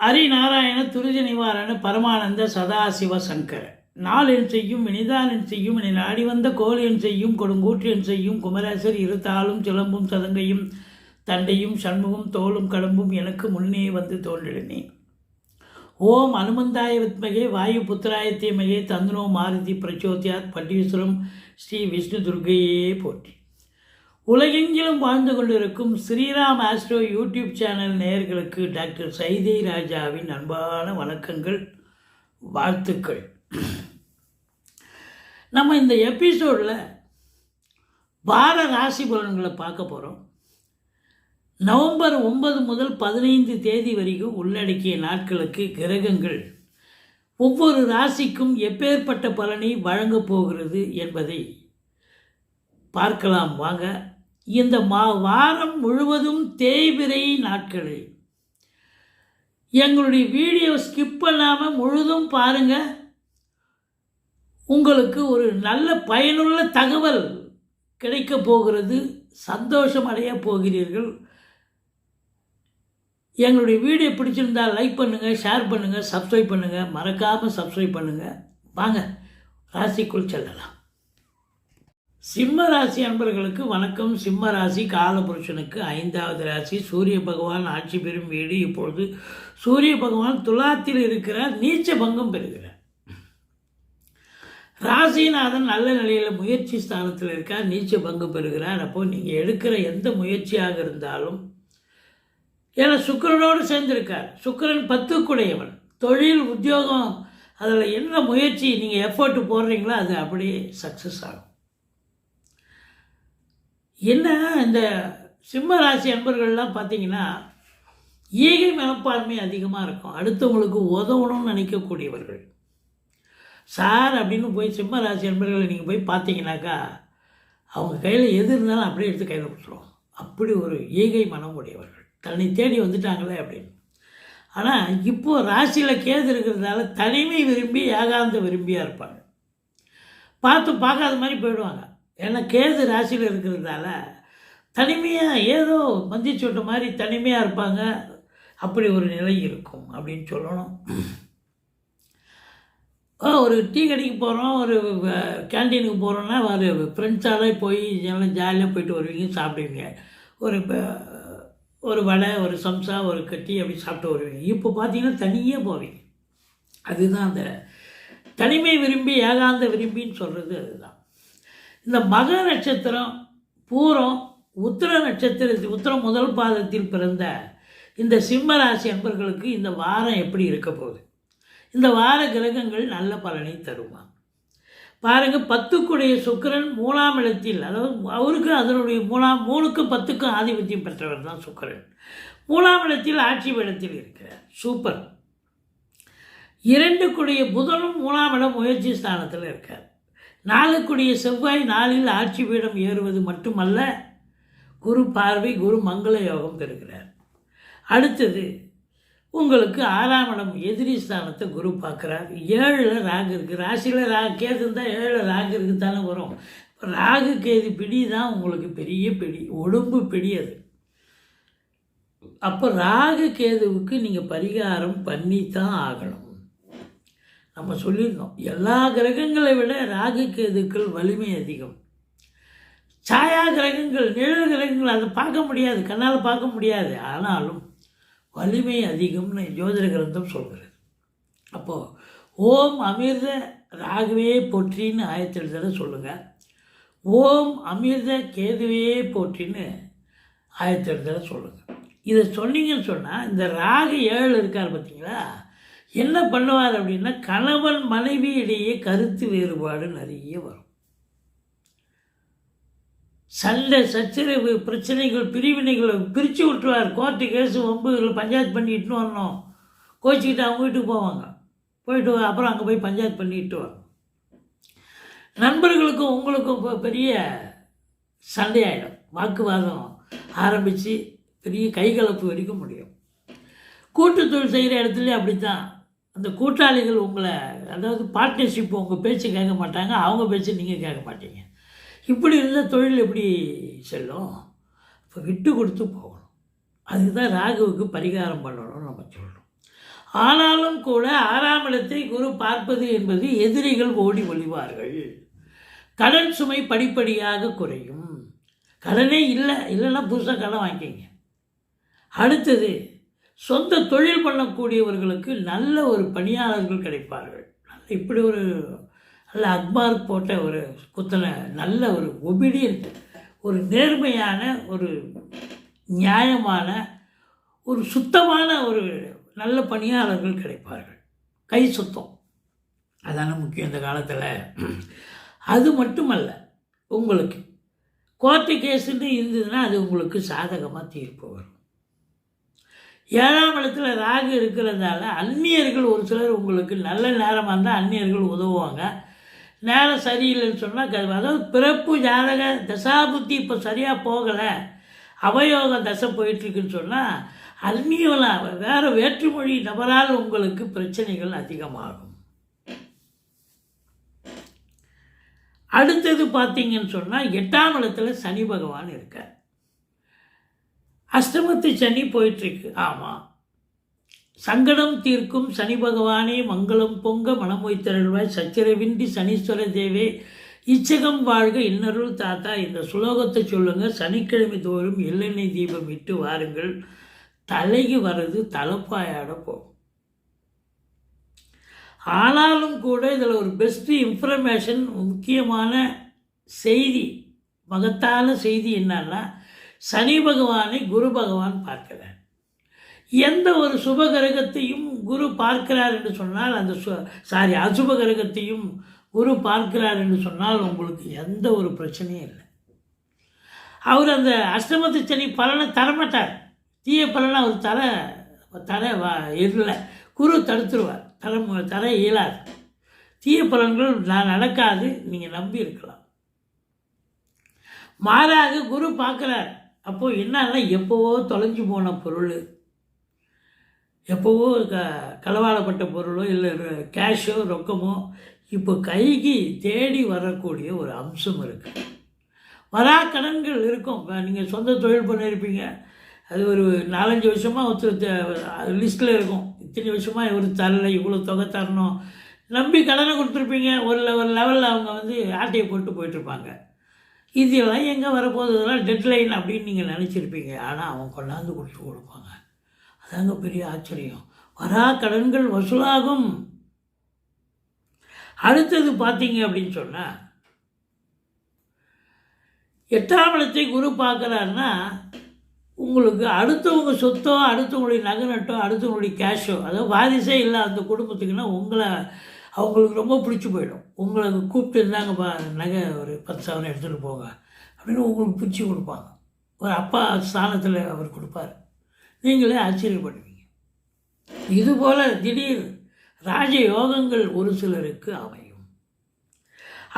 ஹரிநாராயண துரித நிவாரண பரமானந்த சதாசிவ சங்கர நாளென் செய்யும் வினிதானென் செய்யும் என நாடி வந்த கோலென் செய்யும் கொடுங்கூற்றென் செய்யும் குமரேசர் இருத்தாலும் சிலம்பும் சதங்கையும் தண்டையும் சண்முகம் தோளும் கடம்பும் எனக்கு முன்னே வந்து தோன்றினே. ஓம் அனுமந்தாய வித்மகே வாயு புத்திராய தீமகே தந்தனோ மாருதி பிரச்சோத்யாத் பட்டீஸ்வரம் ஸ்ரீ விஷ்ணு துர்கையே போற்றி. உலகெங்கிலும் வாழ்ந்து கொண்டிருக்கும் ஸ்ரீராம் ஆஸ்ட்ரோ யூடியூப் சேனல் நேயர்களுக்கு டாக்டர் சைதை ராஜாவின் அன்பான வணக்கங்கள், வாழ்த்துக்கள். நம்ம இந்த எபிசோடில் வார ராசி பலன்களை பார்க்க போகிறோம். நவம்பர் 9 முதல் 15 தேதி வரைக்கும் உள்ளடக்கிய நாட்களுக்கு கிரகங்கள் ஒவ்வொரு ராசிக்கும் எப்பேற்பட்ட பலனை வழங்கப் போகிறது என்பதை பார்க்கலாம் வாங்க. இந்த வாரம் முழுவதும் தேய்பிறை நாட்களே. எங்களுடைய வீடியோ ஸ்கிப் பண்ணாமல் முழுதும் பாருங்கள். உங்களுக்கு ஒரு நல்ல பயனுள்ள தகவல் கிடைக்க போகிறது. சந்தோஷம் அடைய போகிறீர்கள். எங்களுடைய வீடியோ பிடிச்சிருந்தால் லைக் பண்ணுங்கள், ஷேர் பண்ணுங்கள், சப்ஸ்கிரைப் பண்ணுங்கள். மறக்காமல் சப்ஸ்கிரைப் பண்ணுங்கள். வாங்க ராசிக்குள் செல்லலாம். சிம்ம ராசி அன்பர்களுக்கு வணக்கம். சிம்ம ராசி காலபுருஷனுக்கு 5வது ராசி. சூரிய பகவான் ஆட்சி பெறும் வீடு. இப்பொழுது சூரிய பகவான் துலாத்தில் இருக்கிறார், நீச்ச பங்கம் பெறுகிறார். ராசிநாதன் நல்ல நிலையில் முயற்சி ஸ்தானத்தில் இருக்கார், நீச்ச பங்கம் பெறுகிறார். அப்போது நீங்கள் எடுக்கிற எந்த முயற்சியாக இருந்தாலும், ஏன்னா சுக்கிரனோடு சேர்ந்திருக்கார். சுக்கிரன் 10க்குடையவன். தொழில், உத்தியோகம், அதில் என்ன முயற்சி நீங்கள் எஃபர்ட் போடுறீங்களோ அது அப்படியே சக்ஸஸ் ஆகும். என்ன இந்த சிம்ம ராசி அன்பர்கள்லாம் பார்த்தீங்கன்னா ஈகை மனப்பான்மை அதிகமாக இருக்கும். அடுத்தவங்களுக்கு உதவணும்னு நினைக்கக்கூடியவர்கள். சார் அப்படின்னு போய் சிம்ம ராசி அன்பர்களை நீங்கள் போய் பார்த்தீங்கன்னாக்கா அவங்க கையில் எது இருந்தாலும் அப்படியே எடுத்து கையில் கொடுத்துருவோம். அப்படி ஒரு ஈகை மனம் உடையவர்கள். தன்னை தேடி வந்துட்டாங்களே அப்படின்னு. ஆனால் இப்போது ராசியில் கேது இருக்கிறதால தனிமை விரும்பி ஏகாந்த விரும்பியாக இருப்பாங்க. பார்க்காத மாதிரி போயிடுவாங்க. ஏன்னா கேது ராசியில் இருக்கிறதால தனிமையாக ஏதோ மந்திச்சு விட்ட மாதிரி தனிமையாக இருப்பாங்க. அப்படி ஒரு நிலை இருக்கும் அப்படின்னு சொல்லணும். ஒரு டீ கடைக்கு போகிறோம், ஒரு கேன்டீனுக்கு போகிறோன்னா ஒரு ஃப்ரெண்ட்ஸால் போய் எல்லாம் ஜாலியாக போயிட்டு வருவீங்க, சாப்பிடுவீங்க. ஒரு வடை, ஒரு சம்சா, ஒரு டீ அப்படி சாப்பிட்டு வருவீங்க. இப்போ பார்த்தீங்கன்னா தனியாக போவீங்க. அதுதான் அந்த தனிமை விரும்பி ஏகாந்த விரும்பின்னு சொல்கிறது. அதுதான் இந்த மக நட்சத்திரம், பூரம், உத்திர நட்சத்திரத்தில் உத்திரம் முதல் பாதத்தில் பிறந்த இந்த சிம்ம ராசி அன்பர்களுக்கு இந்த வாரம் எப்படி இருக்க போகுது? இந்த வார கிரகங்கள் நல்ல பலனை தருமா பாருங்கள். 10க்குடைய சுக்கிரன் 3ஆம் இடத்தில், அதாவது அவருக்கு அதனுடைய 3க்கும் 10க்கும் ஆதிபத்தியம் பெற்றவர் தான் சுக்கிரன். 3ஆம் இடத்தில் ஆட்சி இடத்தில் இருக்கிறார். சூப்பர். 2க்குடைய புதனும் 3ஆம் இடம் முயற்சி ஸ்தானத்தில் இருக்கார். 4க்குடைய செவ்வாய் 4இல் ஆட்சி பீடம் ஏறுவது மட்டுமல்ல, குரு பார்வை, குரு மங்கள யோகம் பெறுகிறார். அடுத்தது உங்களுக்கு 6ஆம் இடம் எதிரி ஸ்தானத்தை குரு பார்க்குறார். 7ல் ராகு இருக்குது. ராசியில் கேது இருந்தால் 7ல் ராகு இருக்குதானே வரும். இப்போ ராகு கேது பிடி தான் உங்களுக்கு பெரிய பிடி, உடம்பு பிடி அது. அப்போ ராகு கேதுவுக்கு நீங்கள் பரிகாரம் பண்ணி தான் ஆகணும். நம்ம சொல்லியிருந்தோம், எல்லா கிரகங்களை விட ராகு கேதுக்கள் வலிமை அதிகம். சாயா கிரகங்கள், நிழல் கிரகங்கள் அதை பார்க்க முடியாது, கண்ணால் பார்க்க முடியாது. ஆனாலும் வலிமை அதிகம்னு ஜோதிட கிரந்தம் சொல்கிறது. அப்போது ஓம் அமிர்த ராகுவே போற்றின்னு 1008 தடவை சொல்லுங்கள். ஓம் அமிர்த கேதுவே போற்றின்னு 1008 தடவை சொல்லுங்கள். இதை சொன்னீங்கன்னு சொன்னால் இந்த ராகு 7 இருக்கார் பார்த்தீங்களா, என்ன பண்ணுவார் அப்படின்னா கணவன் மனைவி இடையே கருத்து வேறுபாடு நிறைய வரும். சண்டை, சச்சரவு, பிரச்சனைகள், பிரிவினைகளை பிரித்து விட்டுருவார். கோர்ட்டு கேஸு, வம்புகளை பஞ்சாயத்து பண்ணிட்டுன்னு வரணும். கோச்சிக்கிட்டு அவங்க வீட்டுக்கு போவாங்க. போயிட்டு அப்புறம் அங்கே போய் பஞ்சாயத்து பண்ணிட்டு வரணும். நண்பர்களுக்கும் உங்களுக்கும் பெரிய சண்டையாயிடும். வாக்குவாதம் ஆரம்பித்து பெரிய கைகலப்பு வரைக்கும் முடியும். கூட்டுத்தொழில் செய்கிற இடத்துல அப்படி தான். அந்த கூட்டாளிகள் உங்களை, அதாவது பார்ட்னர்ஷிப், உங்கள் பேச்சு கேட்க மாட்டாங்க, அவங்க பேச்சு நீங்கள் கேட்க மாட்டீங்க. இப்படி இருந்தால் தொழில் எப்படி செல்லும்? இப்போ விட்டு கொடுத்து போகணும். அதுக்கு தான் ராகுவுக்கு பரிகாரம் பண்ணணும்னு நம்ம சொல்கிறோம். ஆனாலும் கூட 6ஆம் இடத்தை குரு பார்ப்பது என்பது எதிரிகள் ஓடி ஒளிவார்கள். கடன் சுமை படிப்படியாக குறையும். கடனே இல்லைன்னா புதுசாக கடன் வாங்கிக்கிங்க. அடுத்தது, சொந்த தொழில் பண்ணக்கூடியவர்களுக்கு நல்ல ஒரு பணியாளர்கள் கிடைப்பார்கள். இப்படி ஒரு நல்ல அக்பார் போட்ட ஒரு குத்தனை, நல்ல ஒரு ஒபீடியன்ட், ஒரு நேர்மையான, ஒரு நியாயமான, ஒரு சுத்தமான ஒரு நல்ல பணியாளர்கள் கிடைப்பார்கள். கை சுத்தம் அதான முக்கியம் இந்த காலத்தில். அது மட்டுமல்ல, உங்களுக்கு கோர்ட்டு கேஸுன்னு இருந்ததுன்னா அது உங்களுக்கு சாதகமாக தீர்ப்பு வரும். 7ஆம் இடத்துல ராகு இருக்கிறதால அந்நியர்கள் ஒரு சிலர் உங்களுக்கு நல்ல நேரமாக இருந்தால் அந்நியர்கள் உதவுவாங்க. நேரம் சரியில்லைன்னு சொன்னால், அதாவது பிறப்பு ஜாதக தசாபுத்தி இப்போ சரியாக போகலை, அவயோக தசை போயிட்டுருக்குன்னு சொன்னால் அந்நியலாம் வேறு வேற்றுமொழி நபரால் உங்களுக்கு பிரச்சனைகள் அதிகமாகும். அடுத்தது பார்த்தீங்கன்னு சொன்னால் 8ஆம் இடத்துல சனி பகவான் இருக்கார். அஷ்டமத்து சனி போயிட்டுருக்கு. ஆமாம், சங்கடம் தீர்க்கும் சனி பகவானே மங்களம் பொங்க மனமொய்த்தருள்வாய் சச்சரவின்றி சனீஸ்வர தேவே இச்சகம் வாழ்க இன்னருள் தாத்தா. இந்த சுலோகத்தை சொல்லுங்கள். சனிக்கிழமை தோறும் எள்ளெண்ணெய் தீபம் இட்டு வாருங்கள். தலைக்கு வர்றது தலைப்பாயாட போகும். ஆனாலும் கூட இதில் ஒரு பெஸ்ட்டு இன்ஃபர்மேஷன், முக்கியமான செய்தி, மகத்தான செய்தி என்னன்னா, சனி பகவானை குரு பகவான் பார்க்கிறார். எந்த ஒரு சுபகிரகத்தையும் குரு பார்க்கிறார் என்று சொன்னால், அந்த அசுப கிரகத்தையும் குரு பார்க்கிறார் என்று சொன்னால் உங்களுக்கு எந்த ஒரு பிரச்சனையும் இல்லை. அவர் அந்த அஷ்டமத்து சனி பலனை தரமாட்டார். தீய பலனை அவர் தர இல்லை. குரு தடுத்துருவார். தர இயலாது. தீய பலன்கள் நடக்காது, நீங்கள் நம்பி இருக்கலாம். மாறாக குரு பார்க்குறார். அப்போது என்னன்னா, எப்போவோ தொலைஞ்சு போன பொருள், எப்போவோ களவாடப்பட்ட பொருளோ இல்லை கேஷோ ரொக்கமோ இப்போ கைக்கு தேடி வரக்கூடிய ஒரு அம்சம் இருக்குது. வரா கடன்கள் இருக்கும். நீங்கள் சொந்த தொழில் பண்ணியிருப்பீங்க, அது ஒரு 4-5 வருஷமாக ஒருத்தர் லிஸ்ட்டில் இருக்கும். இத்தனை வருஷமாக ஒரு தரலை, இவ்வளோ தொகை தரணும் நம்பி கடனை கொடுத்துருப்பீங்க. ஒரு லெவலில் அவங்க ஆட்டையை போட்டு போயிட்டுருப்பாங்க. இதெல்லாம் எங்கே வரப்போகுது, இதெல்லாம் டெட்லைன் அப்படின்னு நீங்கள் நினச்சிருப்பீங்க. ஆனால் அவங்க கொண்டாந்து கொடுப்பாங்க. அதாங்க பெரிய ஆச்சரியம். வரா கடன்கள் வசூலாகும். அடுத்தது பார்த்தீங்க அப்படின்னு சொன்னால், 8ஆம் இடத்தை குரு பார்க்குறாருன்னா, உங்களுக்கு அடுத்தவங்க சொத்தோ, அடுத்தவங்களுடைய நகை நட்டோ, அடுத்தவங்களுடைய கேஷோ, அதாவது வாரிசே இல்லை அந்த குடும்பத்துக்குன்னா அவங்களுக்கு ரொம்ப பிடிச்சி போயிடும். உங்களை கூப்பிட்டு இருந்தாங்கப்பா, நகை ஒரு 10,000 எடுத்துகிட்டு போங்க அப்படின்னு உங்களுக்கு பிடிச்சி கொடுப்பாங்க. ஒரு அப்பா ஸ்தானத்தில் அவர் கொடுப்பார். நீங்களே ஆச்சரியப்படுவீங்க. இதுபோல் திடீர் ராஜ யோகங்கள் ஒரு சிலருக்கு அமையும்.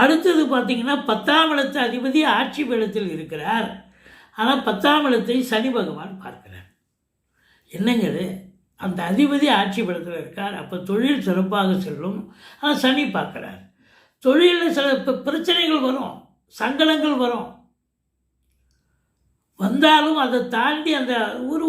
அடுத்தது பார்த்திங்கன்னா, 10ஆம் இடத்து அதிபதி ஆட்சி பீடத்தில் இருக்கிறார். ஆனால் 10ஆம் இடத்தை சனி பகவான் பார்க்கிறார். என்னங்கிறது, அந்த அதிபதி ஆட்சி பீடத்தில் இருக்கார். அப்போ தொழில் சிறப்பாக செல்லும். ஆனால் சனி பார்க்குறார். தொழிலில் சில பிரச்சனைகள் வரும், சங்கடங்கள் வரும். வந்தாலும் அதை தாண்டி அந்த ஒரு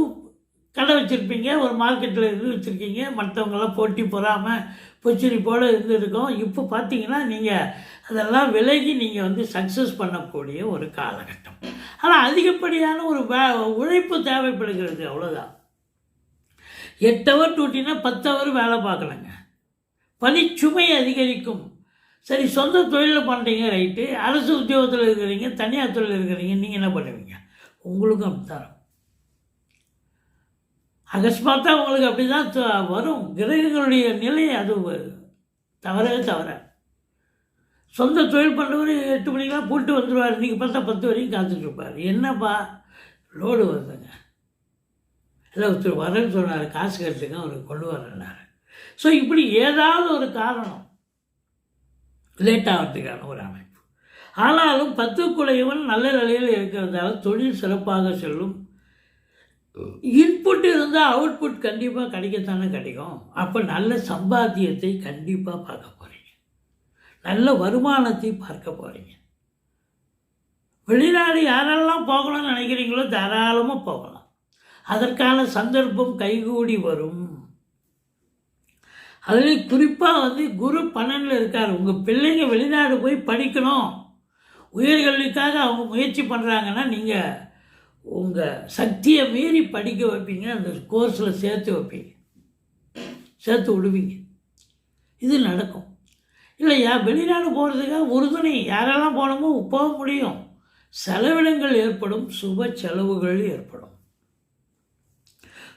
கடை வச்சுருப்பீங்க, ஒரு மார்க்கெட்டில் இது வச்சுருக்கீங்க, மற்றவங்களாம் போட்டி பொறாமல் பொச்சரி போல் இருந்திருக்கோம். இப்போ பார்த்தீங்கன்னா நீங்கள் அதெல்லாம் விலகி நீங்கள் சக்ஸஸ் பண்ணக்கூடிய ஒரு காலகட்டம். ஆனால் அதிகப்படியான ஒரு உழைப்பு தேவைப்படுகிறது, அவ்வளோதான். 8 ஹவர் டியூட்டினா 10 ஹவர் வேலை பார்க்கலங்க. பணிச்சுமை அதிகரிக்கும். சரி, சொந்த தொழிலில் பண்ணுறீங்க, ரைட்டு. அரசு உத்தியோகத்தில் இருக்கிறீங்க, தனியார் தொழில் இருக்கிறீங்க, நீங்கள் என்ன பண்ணுவீங்க? உங்களுக்கும் அப்படி தான் அகஸ்மாத்தாக உங்களுக்கு அப்படி தான் வரும். கிரகங்களுடைய நிலை அது தவறவே தவற. சொந்த தொழில் பண்ணுறவர் 8 மணிக்கெலாம் போட்டு வந்துடுவார். இன்றைக்கி பார்த்தா 10 வரைக்கும் காத்துட்ருப்பார். என்னப்பா லோடு வருதுங்க, இல்லை ஒருத்தர் வரேன்னு சொன்னார், காசு கட்டுங்க, அவர் கொண்டு வரேன்னாரு. ஸோ இப்படி ஏதாவது ஒரு காரணம் லேட் ஆகிறதுக்கான ஒரு அமைப்பு. ஆனாலும் 10க்குடையவன் நல்ல நிலையில் இருக்கிறதால தொழில் சிறப்பாக செல்லும். இன்புட் இருந்தால் அவுட்புட் கண்டிப்பாக கிடைக்கத்தானே கிடைக்கும். அப்போ நல்ல சம்பாத்தியத்தை கண்டிப்பாக பார்க்க போகிறீங்க, நல்ல வருமானத்தை பார்க்க போகிறீங்க. வெளிநாடு யாரெல்லாம் போகணும்னு நினைக்கிறீங்களோ தாராளமாக போகலாம். அதற்கான சந்தர்ப்பம் கைகூடி வரும். அதுலேயும் குறிப்பாக வந்து குரு 12 இருக்கார். உங்கள் பிள்ளைங்க வெளிநாடு போய் படிக்கணும், உயர்கல்விக்காக அவங்க முயற்சி பண்ணுறாங்கன்னா நீங்கள் உங்கள் சக்தியை மீறி படிக்க வைப்பீங்க, அந்த கோர்ஸில் சேர்த்து விடுவீங்க. இது நடக்கும். இல்லையா, வெளிநாடு போகிறதுக்காக உறுதுணை யாரெல்லாம் போகணுமோ போக முடியும். செலவினங்கள் ஏற்படும், சுப செலவுகள் ஏற்படும்.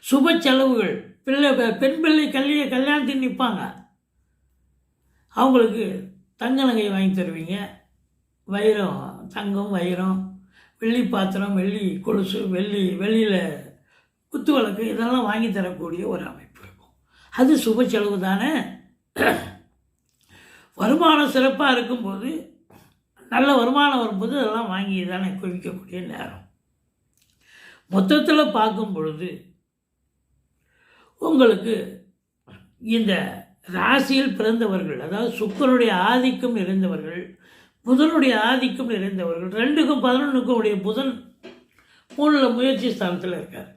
சுப செலவுகள், பெண் பிள்ளை கல்யாணத்துக்கு நிற்பாங்க, அவங்களுக்கு தங்க நகை வாங்கி தருவீங்க. வைரம், தங்கம், வைரம், வெள்ளி பாத்திரம், வெள்ளி கொலுசு, வெள்ளியில் குத்து விளக்கு, இதெல்லாம் வாங்கி தரக்கூடிய ஒரு அமைப்பு இருக்கும். அது சுப செலவு தானே. வருமானம் சிறப்பாக இருக்கும்போது, நல்ல வருமானம் வரும்போது அதெல்லாம் வாங்கி தானே குவிக்கக்கூடிய நேரம். மொத்தத்தில் பார்க்கும் பொழுது உங்களுக்கு இந்த ராசியில் பிறந்தவர்கள், அதாவது சுக்கிரனுடைய ஆதிக்கம் நிறைந்தவர்கள், புதனுடைய ஆதிக்கம் நிறைந்தவர்கள், 2க்கும் 11க்கும் உடைய புதன் 3ல் முயற்சி ஸ்தானத்தில் இருக்கார்,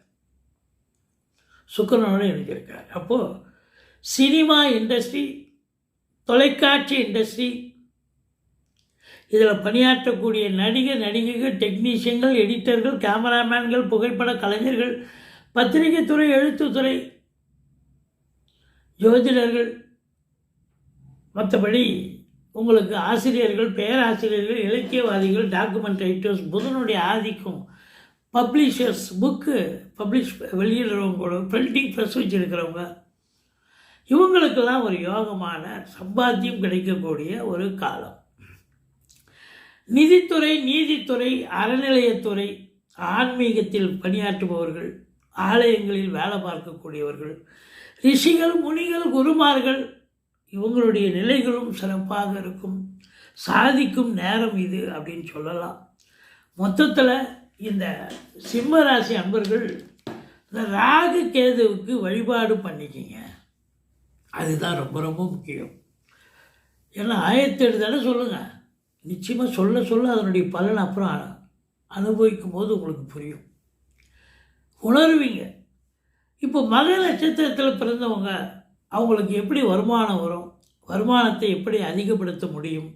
சுக்கிரனோடு இணைஞ்சிருக்கார். அப்போது சினிமா இண்டஸ்ட்ரி, தொலைக்காட்சி இண்டஸ்ட்ரி, இதில் பணியாற்றக்கூடிய நடிகைகள், டெக்னீஷியன்கள், எடிட்டர்கள், கேமராமேன்கள், புகைப்பட கலைஞர்கள், பத்திரிகை துறை, எழுத்துத்துறை, ஜோதிடர்கள், மற்றபடி உங்களுக்கு ஆசிரியர்கள், பேராசிரியர்கள், இலக்கியவாதிகள், டாக்குமெண்ட் ரைட்டர்ஸ், புதனுடைய ஆதிக்கம், பப்ளிஷர்ஸ், புக்கு வெளியிடுறவங்க கூட, பிரிண்டிங் ப்ரெஸ் வச்சுருக்கிறவங்க, இவங்களுக்கெல்லாம் ஒரு யோகமான சம்பாத்தியம் கிடைக்கக்கூடிய ஒரு காலம். நிதித்துறை, நீதித்துறை, அறநிலையத்துறை, ஆன்மீகத்தில் பணியாற்றுபவர்கள், ஆலயங்களில் வேலை பார்க்கக்கூடியவர்கள், ரிஷிகள், முனிகள், குருமார்கள், இவங்களுடைய நிலைகளும் சிறப்பாக இருக்கும், சாதிக்கும் நேரம் இது அப்படின்னு சொல்லலாம். மொத்தத்தில் இந்த சிம்மராசி அன்பர்கள் இந்த ராகு கேதுவுக்கு வழிபாடு பண்ணிக்கிங்க. அதுதான் ரொம்ப ரொம்ப முக்கியம். ஏன்னா 1008 தடவை சொல்லுங்கள், நிச்சயமாக சொல்ல அதனுடைய பலன் அப்புறம் அனுபவிக்கும் போது உங்களுக்கு புரியும், உணர்வீங்க. இப்போ மக நட்சத்திரத்தில் பிறந்தவங்க, அவங்களுக்கு எப்படி வருமானம் வரும், வருமானத்தை எப்படி அதிகப்படுத்த முடியும்,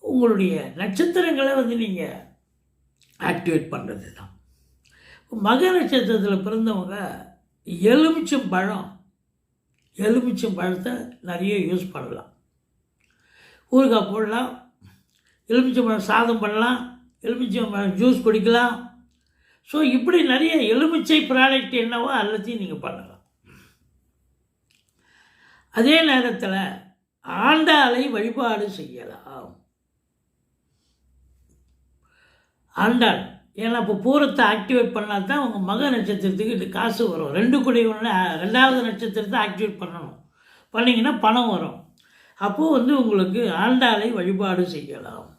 உங்களுடைய நட்சத்திரங்களை வந்து நீங்கள் ஆக்டிவேட் பண்ணுறது தான். மக நட்சத்திரத்தில் பிறந்தவங்க எலுமிச்சம் பழத்தை நிறைய யூஸ் பண்ணலாம். ஊறுகாய் போடலாம், எலுமிச்சம்பழம் சாதம் பண்ணலாம், எலுமிச்சம்பழம் ஜூஸ் குடிக்கலாம். ஸோ இப்படி நிறைய எலுமிச்சை ப்ராடக்ட் என்னவோ எல்லாத்தையும் நீங்கள் பண்ணலாம். அதே நேரத்தில் ஆண்டாளை வழிபாடு செய்யலாம். ஆண்டாள், ஏன்னா இப்போ பூரத்தை ஆக்டிவேட் பண்ணால் தான் உங்கள் மக நட்சத்திரத்துக்கு இது காசு வரும். 2 கூடிய 2வது நட்சத்திரத்தை ஆக்டிவேட் பண்ணணும், பண்ணிங்கன்னா பணம் வரும். அப்போது வந்து உங்களுக்கு ஆண்டாளை வழிபாடு செய்யலாம்.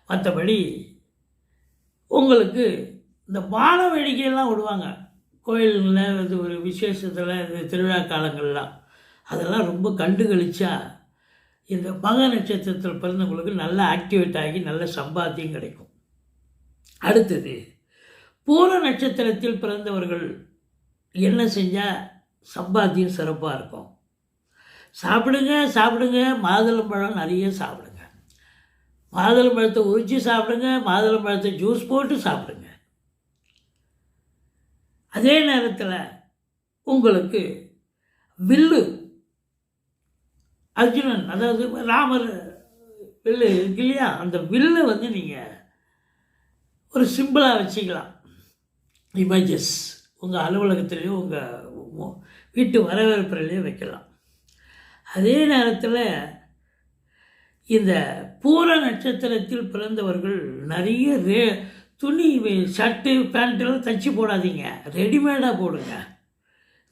மற்றபடி உங்களுக்கு இந்த வான வேடிக்கையெல்லாம் விடுவாங்க கோயில்களில், இது ஒரு விசேஷத்தில், இது திருவிழா காலங்கள்லாம், அதெல்லாம் ரொம்ப கண்டுகளிச்சா இந்த மக நட்சத்திரத்தில் பிறந்தவங்களுக்கு நல்லா ஆக்டிவேட் ஆகி நல்ல சம்பாத்தியம் கிடைக்கும். அடுத்தது பூர நட்சத்திரத்தில் பிறந்தவர்கள் என்ன செஞ்சால் சம்பாத்தியம் சிறப்பாக இருக்கும். சாப்பிடுங்க, மாதுளம்பழம் நிறைய சாப்பிடுங்க, மாதுளம்பழத்தை உரித்து சாப்பிடுங்க, மாதுளம்பழத்தை ஜூஸ் போட்டு சாப்பிடுங்க. அதே நேரத்தில் உங்களுக்கு வில்லு, அர்ஜுனன், அதாவது ராமர் வில்லு இருக்கு இல்லையா, அந்த வில்லை வந்து நீங்கள் ஒரு சிம்பிளாக வச்சுக்கலாம். இமேஜஸ் உங்கள் அலுவலகத்திலேயோ உங்கள் வீட்டு வரவேற்புலையோ வைக்கலாம். அதே நேரத்தில் இந்த பூர நட்சத்திரத்தில் பிறந்தவர்கள் நிறைய துணி, ஷர்ட்டு, பேண்ட்டெல்லாம் தைச்சி போடாதீங்க, ரெடிமேடாக போடுங்க.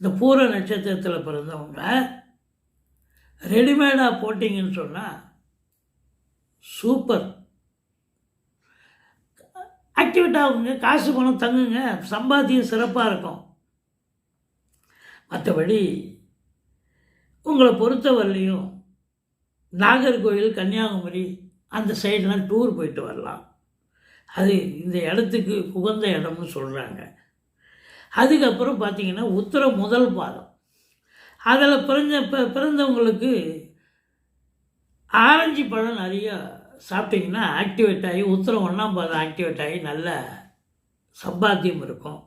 இந்த பூர நட்சத்திரத்தில் பிறந்தவங்க ரெடிமேடாக போட்டிங்கன்னு சொன்னால் சூப்பர் ஆக்டிவேட் ஆகுங்க, காசு பணம் தங்குங்க, சம்பாத்தியம் சிறப்பாக இருக்கும். மற்றபடி உங்களை பொறுத்தவரையிலையும் நாகர்கோவில், கன்னியாகுமரி அந்த சைடெலாம் டூர் போயிட்டு வரலாம். அது இந்த இடத்துக்கு உகந்த இடம்னு சொல்கிறாங்க. அதுக்கப்புறம் பார்த்திங்கன்னா உத்திரம் முதல் பாதம், அதில் பிறந்தவங்களுக்கு ஆரஞ்சு பழம் நிறையா சாப்பிட்டிங்கன்னா ஆக்டிவேட் ஆகி உத்தரம் 1ஆம் பாதம் ஆக்டிவேட் ஆகி நல்ல சம்பாத்தியம் இருக்கும்.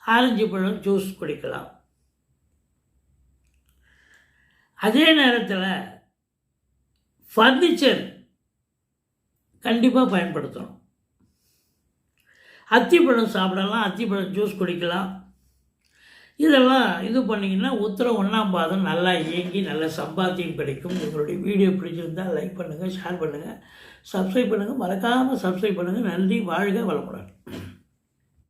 ஆரஞ்சு பழம் ஜூஸ் குடிக்கலாம். அதே நேரத்தில் ஃபர்னிச்சர் கண்டிப்பாக பயன்படுத்தணும். அத்திப்பழம் சாப்பிடலாம், அத்திப்பழம் ஜூஸ் குடிக்கலாம். இதெல்லாம் இது பண்ணிங்கன்னா உத்தரம் 1ஆம் பாதம் நல்லா இயங்கி நல்ல சம்பாத்தியம் கிடைக்கும். உங்களுடைய வீடியோ பிடிச்சிருந்தால் லைக் பண்ணுங்கள், ஷேர் பண்ணுங்கள், சப்ஸ்கிரைப் பண்ணுங்கள், மறக்காமல் சப்ஸ்கிரைப் பண்ணுங்கள். நன்றி. வாழ்க வளமுடன்.